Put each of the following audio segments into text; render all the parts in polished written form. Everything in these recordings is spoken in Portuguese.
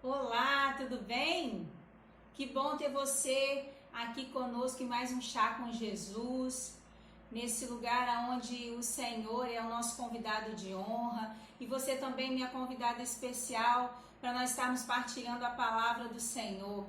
Olá, tudo bem? Que bom ter você aqui conosco em mais um Chá com Jesus, nesse lugar onde o Senhor é o nosso convidado de honra e você também minha convidada especial para nós estarmos partilhando a palavra do Senhor.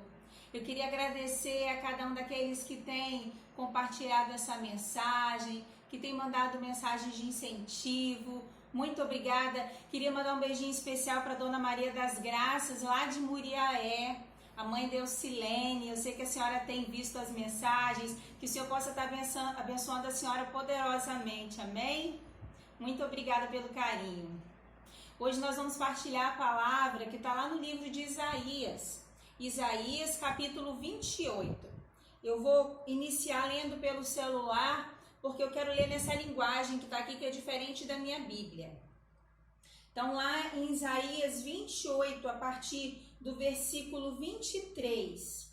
Eu queria agradecer a cada um daqueles que tem compartilhado essa mensagem, que tem mandado mensagens de incentivo. Muito obrigada. Queria mandar um beijinho especial para Dona Maria das Graças, lá de Muriaé, a mãe Deusilene. Eu sei que a senhora tem visto as mensagens, que o Senhor possa estar abençoando a senhora poderosamente. Amém? Muito obrigada pelo carinho. Hoje nós vamos partilhar a palavra que está lá no livro de Isaías. Isaías, capítulo 28. Eu vou iniciar lendo pelo celular, porque eu quero ler nessa linguagem que está aqui, que é diferente da minha Bíblia. Então, lá em Isaías 28, a partir do versículo 23.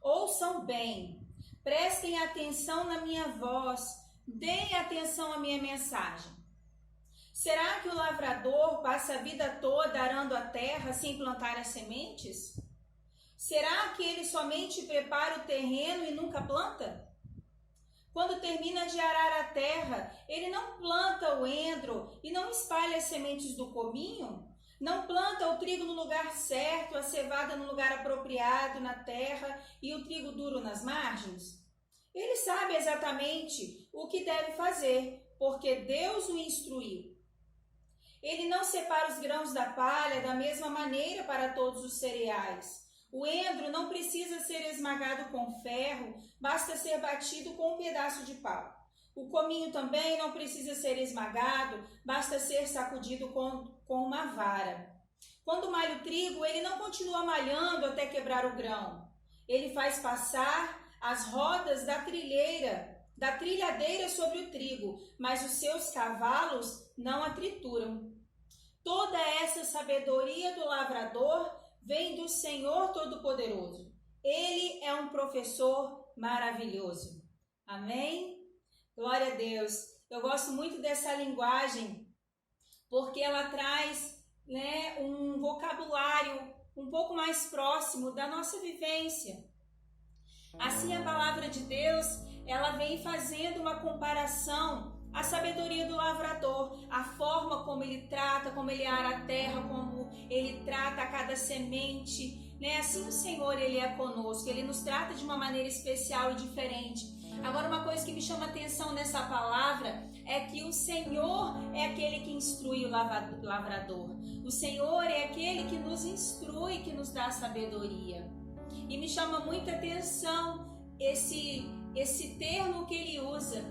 Ouçam bem, prestem atenção na minha voz, deem atenção à minha mensagem. Será que o lavrador passa a vida toda arando a terra sem plantar as sementes? Será que ele somente prepara o terreno e nunca planta? Quando termina de arar a terra, ele não planta o endro e não espalha as sementes do cominho? Não planta o trigo no lugar certo, a cevada no lugar apropriado na terra e o trigo duro nas margens? Ele sabe exatamente o que deve fazer, porque Deus o instruiu. Ele não separa os grãos da palha da mesma maneira para todos os cereais. O endro não precisa ser esmagado com ferro, basta ser batido com um pedaço de pau. O cominho também não precisa ser esmagado, basta ser sacudido com uma vara. Quando malha o trigo, ele não continua malhando até quebrar o grão. Ele faz passar as rodas da trilhadeira sobre o trigo, mas os seus cavalos não a trituram. Toda essa sabedoria do lavrador vem do Senhor Todo-Poderoso. Ele é um professor maravilhoso. Amém? Glória a Deus. Eu gosto muito dessa linguagem porque ela traz, um vocabulário um pouco mais próximo da nossa vivência. Assim, a palavra de Deus, ela vem fazendo uma comparação à sabedoria do lavrador, a forma como ele trata, como ele ara a terra, como ele trata a cada semente, Assim o Senhor, ele é conosco, ele nos trata de uma maneira especial e diferente. Agora, uma coisa que me chama atenção nessa palavra é que o Senhor é aquele que instrui o lavrador. O Senhor é aquele que nos instrui, que nos dá sabedoria. E me chama muita atenção esse termo que ele usa,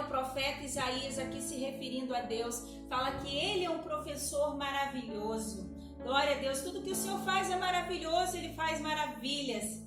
o profeta Isaías aqui se referindo a Deus, fala que ele é um professor maravilhoso. Glória a Deus, tudo que o Senhor faz é maravilhoso, ele faz maravilhas.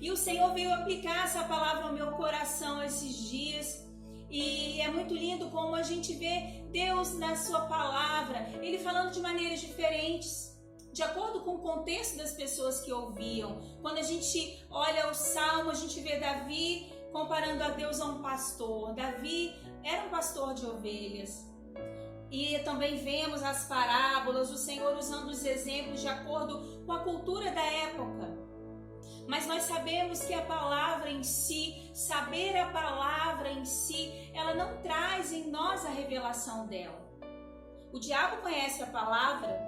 E o Senhor veio aplicar essa palavra ao meu coração esses dias. E é muito lindo como a gente vê Deus na sua palavra, ele falando de maneiras diferentes, de acordo com o contexto das pessoas que ouviam. Quando a gente olha o Salmo, a gente vê Davi comparando a Deus a um pastor. Davi era um pastor de ovelhas. E também vemos as parábolas, o Senhor usando os exemplos de acordo com a cultura da época. Mas nós sabemos que a palavra em si, saber a palavra em si, ela não traz em nós a revelação dela. O diabo conhece a palavra.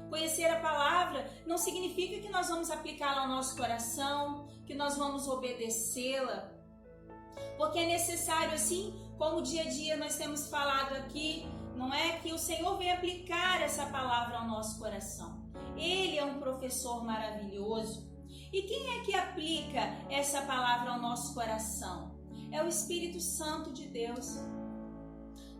Conhecer a palavra não significa que nós vamos aplicá-la ao nosso coração, que nós vamos obedecê-la. Porque é necessário, assim como o dia a dia nós temos falado aqui, não é que o Senhor vem aplicar essa palavra ao nosso coração. Ele é um professor maravilhoso. E quem é que aplica essa palavra ao nosso coração? É o Espírito Santo de Deus.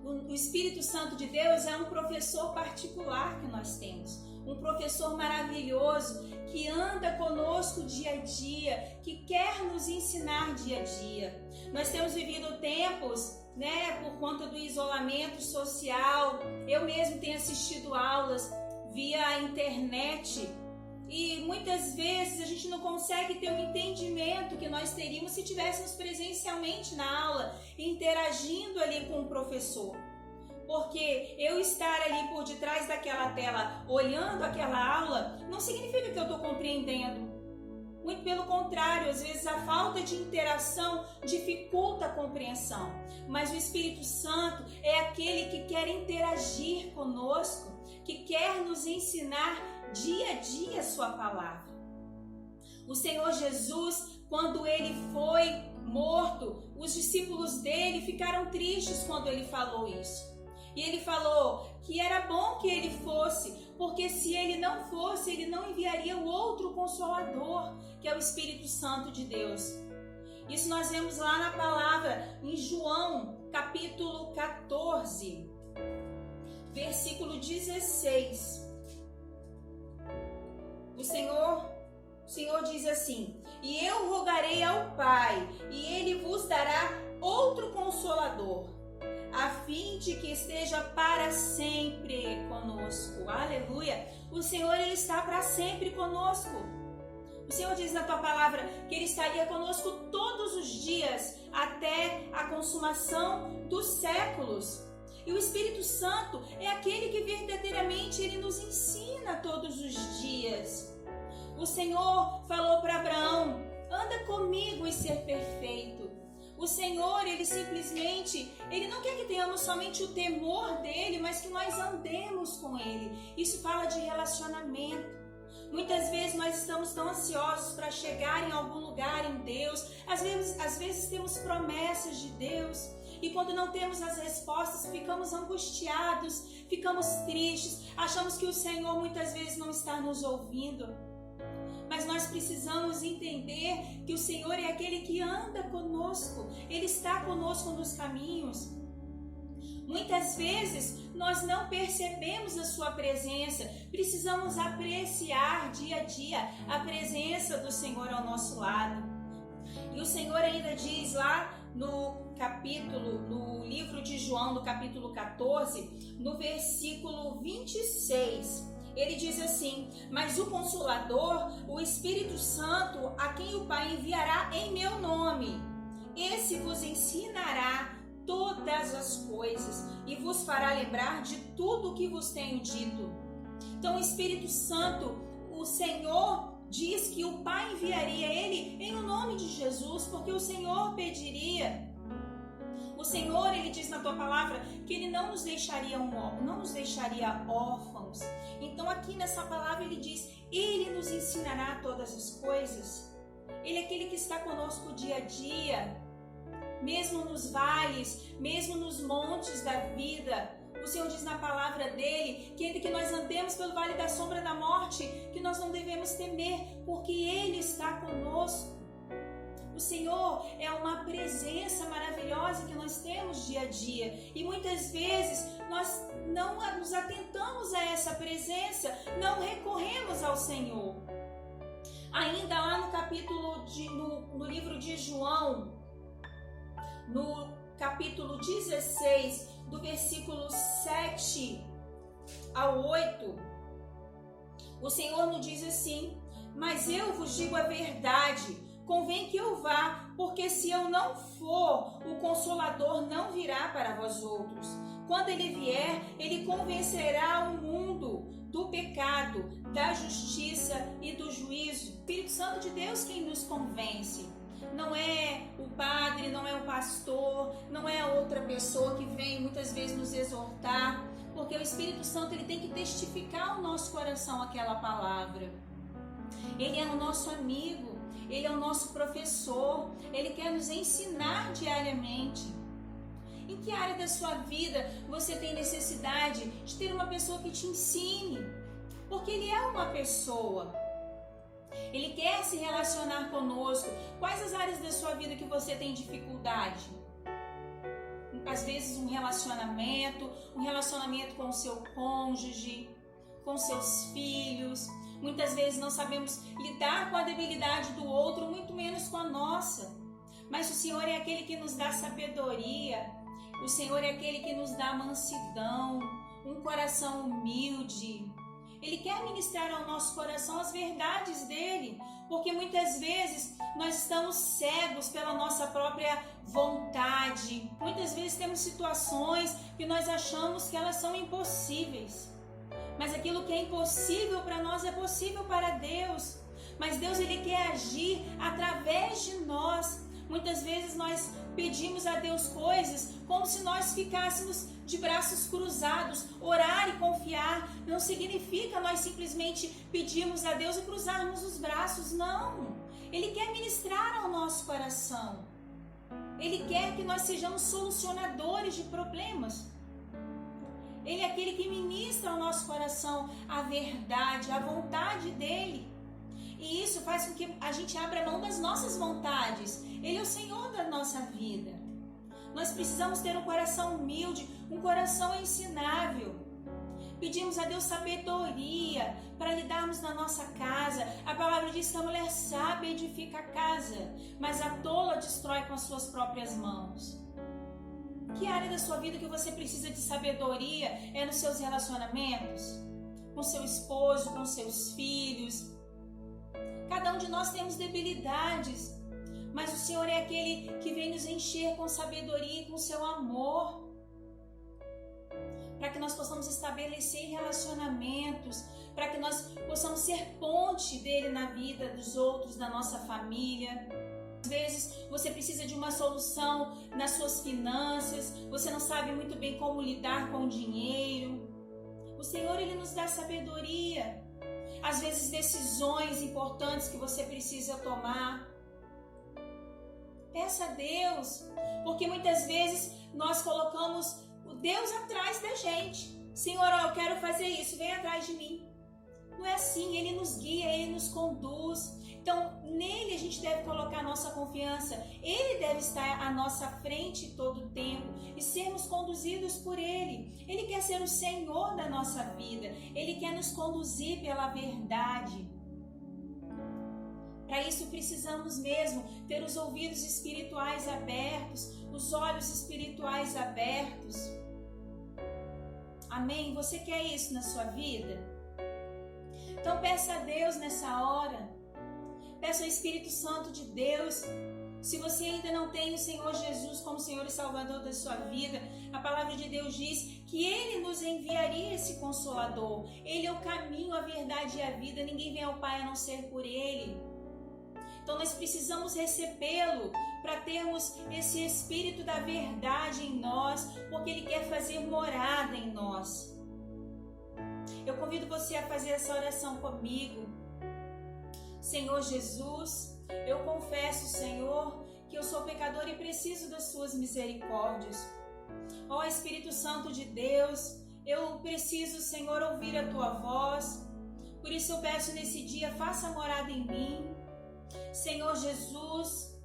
O Espírito Santo de Deus é um professor particular que nós temos. Um professor maravilhoso que anda conosco dia a dia, que quer nos ensinar dia a dia. Nós temos vivido tempos, por conta do isolamento social. Eu mesmo tenho assistido aulas via internet e muitas vezes a gente não consegue ter o entendimento que nós teríamos se estivéssemos presencialmente na aula, interagindo ali com o professor. Porque eu estar ali por detrás daquela tela, olhando aquela aula, não significa que eu estou compreendendo. Muito pelo contrário, às vezes a falta de interação dificulta a compreensão. Mas o Espírito Santo é aquele que quer interagir conosco, que quer nos ensinar dia a dia a sua palavra. O Senhor Jesus, quando ele foi morto, os discípulos dele ficaram tristes quando ele falou isso. E ele falou que era bom que ele fosse, porque se ele não fosse, ele não enviaria o outro Consolador, que é o Espírito Santo de Deus. Isso nós vemos lá na palavra, em João, capítulo 14, versículo 16. O Senhor diz assim: e eu rogarei ao Pai, e Ele vos dará outro Consolador, a fim de que esteja para sempre conosco. Aleluia! O Senhor, Ele está para sempre conosco. O Senhor diz na tua palavra que Ele estaria conosco todos os dias, até a consumação dos séculos. E o Espírito Santo é aquele que verdadeiramente Ele nos ensina todos os dias. O Senhor falou para Abraão: anda comigo e ser perfeito. O Senhor, Ele simplesmente, Ele não quer que tenhamos somente o temor dEle, mas que nós andemos com Ele. Isso fala de relacionamento. Muitas vezes nós estamos tão ansiosos para chegar em algum lugar em Deus. Às vezes temos promessas de Deus. E quando não temos as respostas, ficamos angustiados, ficamos tristes. Achamos que o Senhor muitas vezes não está nos ouvindo. Mas nós precisamos entender que o Senhor é aquele que anda conosco. Ele está conosco nos caminhos. Muitas vezes nós não percebemos a sua presença. Precisamos apreciar dia a dia a presença do Senhor ao nosso lado. E o Senhor ainda diz lá no livro de João, no capítulo 14, no versículo 26. Ele diz assim: mas o Consolador, o Espírito Santo, a quem o Pai enviará em meu nome, esse vos ensinará todas as coisas e vos fará lembrar de tudo o que vos tenho dito. Então o Espírito Santo, o Senhor diz que o Pai enviaria ele em nome de Jesus, porque o Senhor pediria. O Senhor, Ele diz na tua palavra que Ele não nos deixaria órfãos. Então aqui nessa palavra Ele diz: Ele nos ensinará todas as coisas. Ele é aquele que está conosco dia a dia, mesmo nos vales, mesmo nos montes da vida. O Senhor diz na palavra dele que ainda que nós andemos pelo vale da sombra da morte, que nós não devemos temer, porque Ele está conosco. O Senhor é uma presença maravilhosa que nós temos dia a dia. E muitas vezes nós não nos atentamos a essa presença, não recorremos ao Senhor. Ainda lá no livro de João, no capítulo 16, do versículo 7 ao 8, o Senhor nos diz assim: mas eu vos digo a verdade, convém que eu vá, porque se eu não for, o Consolador não virá para vós outros. Quando ele vier, ele convencerá o mundo do pecado, da justiça e do juízo. Espírito Santo de Deus quem nos convence. Não é o padre, não é o pastor, não é a outra pessoa que vem muitas vezes nos exortar, porque o Espírito Santo ele tem que testificar ao nosso coração aquela palavra. Ele é o nosso amigo. Ele é o nosso professor, Ele quer nos ensinar diariamente. Em que área da sua vida você tem necessidade de ter uma pessoa que te ensine? Porque Ele é uma pessoa. Ele quer se relacionar conosco. Quais as áreas da sua vida que você tem dificuldade? Às vezes um relacionamento com o seu cônjuge, com seus filhos. Muitas vezes não sabemos lidar com a debilidade do outro, muito menos com a nossa. Mas o Senhor é aquele que nos dá sabedoria. O Senhor é aquele que nos dá mansidão, um coração humilde. Ele quer ministrar ao nosso coração as verdades dele, porque muitas vezes nós estamos cegos pela nossa própria vontade. Muitas vezes temos situações que nós achamos que elas são impossíveis. Mas aquilo que é impossível para nós é possível para Deus. Mas Deus, Ele quer agir através de nós. Muitas vezes nós pedimos a Deus coisas como se nós ficássemos de braços cruzados. Orar e confiar não significa nós simplesmente pedirmos a Deus e cruzarmos os braços. Não. Ele quer ministrar ao nosso coração. Ele quer que nós sejamos solucionadores de problemas. Ele é aquele que ministra ao nosso coração a verdade, a vontade dele. E isso faz com que a gente abra mão das nossas vontades. Ele é o Senhor da nossa vida. Nós precisamos ter um coração humilde, um coração ensinável. Pedimos a Deus sabedoria para lidarmos na nossa casa. A palavra diz que a mulher sábia edifica a casa, mas a tola destrói com as suas próprias mãos. Que área da sua vida que você precisa de sabedoria é nos seus relacionamentos? Com seu esposo, com seus filhos? Cada um de nós temos debilidades, mas o Senhor é aquele que vem nos encher com sabedoria e com seu amor, para que nós possamos estabelecer relacionamentos, para que nós possamos ser ponte dele na vida dos outros, da nossa família. Às vezes você precisa de uma solução nas suas finanças, você não sabe muito bem como lidar com o dinheiro. O Senhor, Ele nos dá sabedoria. Às vezes decisões importantes que você precisa tomar. Peça a Deus, porque muitas vezes nós colocamos o Deus atrás da gente. Senhor, eu quero fazer isso, vem atrás de mim. Não é assim, Ele nos guia, Ele nos conduz. Então, nele a gente deve colocar a nossa confiança. Ele deve estar à nossa frente todo o tempo e sermos conduzidos por Ele. Ele quer ser o Senhor da nossa vida. Ele quer nos conduzir pela verdade. Para isso precisamos mesmo ter os ouvidos espirituais abertos, os olhos espirituais abertos. Amém? Você quer isso na sua vida? Então peça a Deus nessa hora. Peça ao Espírito Santo de Deus. Se você ainda não tem o Senhor Jesus como Senhor e Salvador da sua vida, a palavra de Deus diz que Ele nos enviaria esse Consolador. Ele é o caminho, a verdade e a vida. Ninguém vem ao Pai a não ser por Ele. Então nós precisamos recebê-lo para termos esse Espírito da verdade em nós, porque Ele quer fazer morada em nós. Eu convido você a fazer essa oração comigo. Senhor Jesus, eu confesso, Senhor, que eu sou pecador e preciso das suas misericórdias. Ó Espírito Santo de Deus, eu preciso, Senhor, ouvir a tua voz. Por isso eu peço nesse dia, faça morada em mim. Senhor Jesus,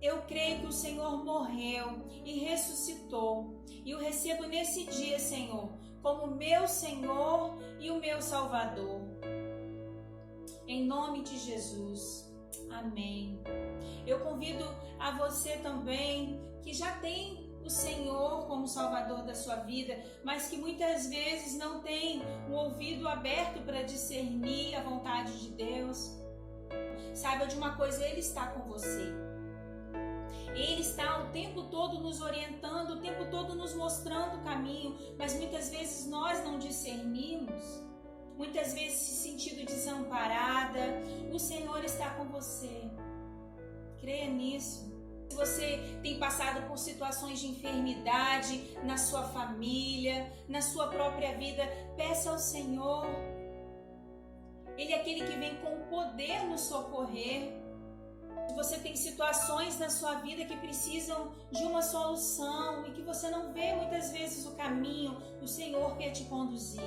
eu creio que o Senhor morreu e ressuscitou. E o recebo nesse dia, Senhor, como meu Senhor e o meu Salvador. Em nome de Jesus. Amém. Eu convido a você também, que já tem o Senhor como Salvador da sua vida, mas que muitas vezes não tem o ouvido aberto para discernir a vontade de Deus. Saiba de uma coisa, Ele está com você. Ele está o tempo todo nos orientando, o tempo todo nos mostrando o caminho, mas muitas vezes nós não discernimos. Muitas vezes se sentindo desamparada, o Senhor está com você. Creia nisso. Se você tem passado por situações de enfermidade na sua família, na sua própria vida, peça ao Senhor. Ele é aquele que vem com o poder nos socorrer. Se você tem situações na sua vida que precisam de uma solução e que você não vê muitas vezes o caminho, o Senhor quer te conduzir.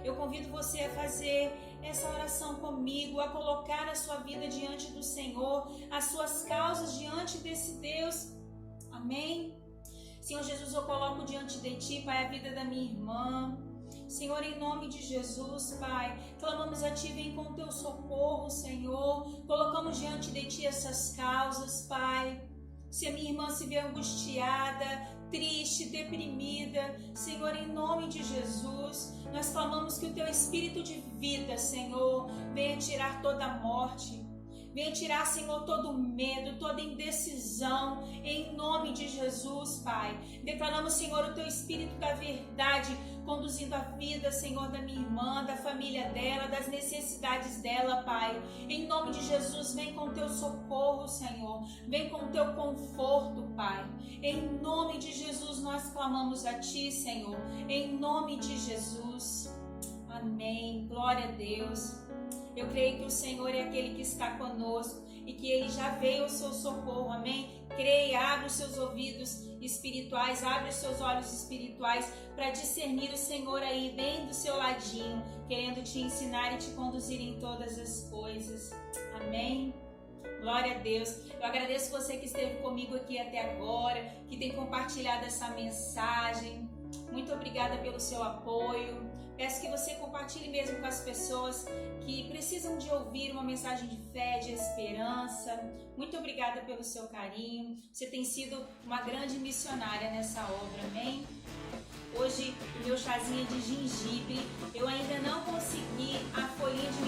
Eu convido você a fazer essa oração comigo, a colocar a sua vida diante do Senhor, as suas causas diante desse Deus. Amém? Senhor Jesus, eu coloco diante de Ti, Pai, a vida da minha irmã. Senhor, em nome de Jesus, Pai, clamamos a Ti, vem com o Teu socorro, Senhor. Colocamos diante de Ti essas causas, Pai. Se a minha irmã se vê angustiada, triste, deprimida, Senhor, em nome de Jesus, nós clamamos que o Teu Espírito de vida, Senhor, venha tirar toda a morte, Venha tirar, Senhor, todo medo, toda indecisão, em nome de Jesus, Pai. Declaramos, Senhor, o Teu Espírito da verdade, conduzindo a vida, Senhor, da minha irmã, da família dela, das necessidades dela, Pai. Em nome de Jesus, vem com o Teu socorro, Senhor. Vem com o Teu conforto, Pai. Em nome de Jesus, nós clamamos a Ti, Senhor. Em nome de Jesus. Amém. Glória a Deus. Eu creio que o Senhor é aquele que está conosco e que Ele já veio ao seu socorro, amém? Creia, abre os seus ouvidos espirituais, abre os seus olhos espirituais para discernir o Senhor aí bem do seu ladinho, querendo te ensinar e te conduzir em todas as coisas, amém? Glória a Deus. Eu agradeço você que esteve comigo aqui até agora, que tem compartilhado essa mensagem. Muito obrigada pelo seu apoio. Peço que você compartilhe mesmo com as pessoas que precisam de ouvir uma mensagem de fé, de esperança. Muito obrigada pelo seu carinho. Você tem sido uma grande missionária nessa obra, amém? Hoje, o meu chazinho é de gengibre. Eu ainda não consegui a folhinha de